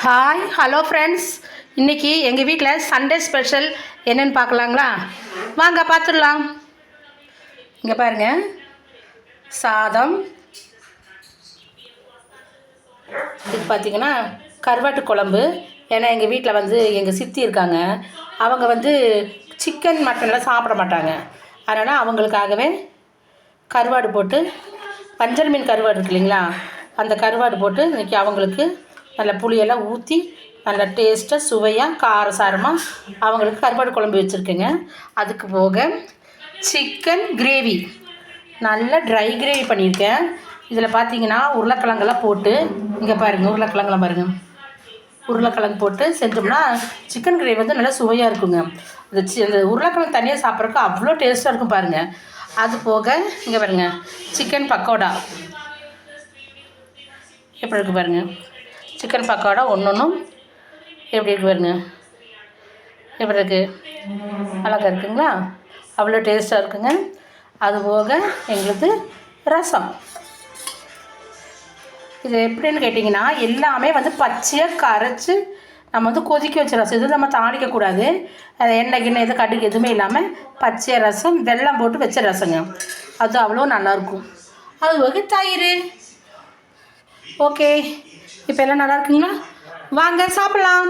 Hi hello friends, இன்றைக்கி எங்கள் வீட்டில் சண்டே ஸ்பெஷல் என்னென்னு பார்க்கலாங்களா? வாங்க பார்த்துடலாம். இங்கே பாருங்கள், சாதம், இது பார்த்திங்கன்னா கருவாட்டு குழம்பு. ஏன்னா எங்கள் வீட்டில் எங்கள் சித்தி இருக்காங்க. அவங்க சிக்கன் மட்டன்லாம் சாப்பிட மாட்டாங்க. அதனால் அவங்களுக்காகவே கருவாடு போட்டு, வஞ்சர மீன் கருவாடு இருக்கு இல்லைங்களா, அந்த கருவாடு போட்டு இன்றைக்கி அவங்களுக்கு நல்ல புளியெல்லாம் ஊற்றி நல்ல டேஸ்ட்டாக சுவையாக காரசாரமாக அவங்களுக்கு கருவாடு குழம்பு வச்சுருக்கேங்க. அதுக்கு போக சிக்கன் கிரேவி, நல்ல ட்ரை கிரேவி பண்ணியிருக்கேன். இதில் பார்த்தீங்கன்னா உருளைக்கிழங்கெல்லாம் போட்டு, இங்கே பாருங்கள் உருளைக்கிழங்கெல்லாம் பாருங்கள், உருளைக்கிழங்கு போட்டு செஞ்சோம்னா சிக்கன் கிரேவி நல்லா சுவையாக இருக்குங்க. அந்த உருளைக்கிழங்கு தனியாக சாப்பிட்றதுக்கு அவ்வளோ டேஸ்ட்டாக இருக்கும் பாருங்கள். அது போக இங்கே பாருங்கள் சிக்கன் பக்கோடா எப்படி இருக்குது பாருங்கள். சிக்கன் பக்கோடா ஒன்றும் எப்படி இருக்குது பாருங்கள், எப்படி இருக்குது, அழகாக இருக்குங்களா? அவ்வளோ டேஸ்ட்டாக இருக்குங்க. அதுபோக எங்களுக்கு ரசம். இது எப்படின்னு கேட்டிங்கன்னா, எல்லாமே பச்சையாக கரைச்சி நம்ம கொதிக்க வச்ச ரசம். இது நம்ம தாளிக்கக்கூடாது. எண்ணெய் கிண்ணெய் எதுவும் கடுகு எதுவுமே இல்லாமல் பச்சை ரசம், வெல்லம் போட்டு வச்ச ரசங்க. அது அவ்வளோ நல்லாயிருக்கும். அதுபோக தயிர். ஓகே, இப்போ எல்லாம் நல்லா இருக்குங்களா? வாங்க சாப்பிட்லாம்.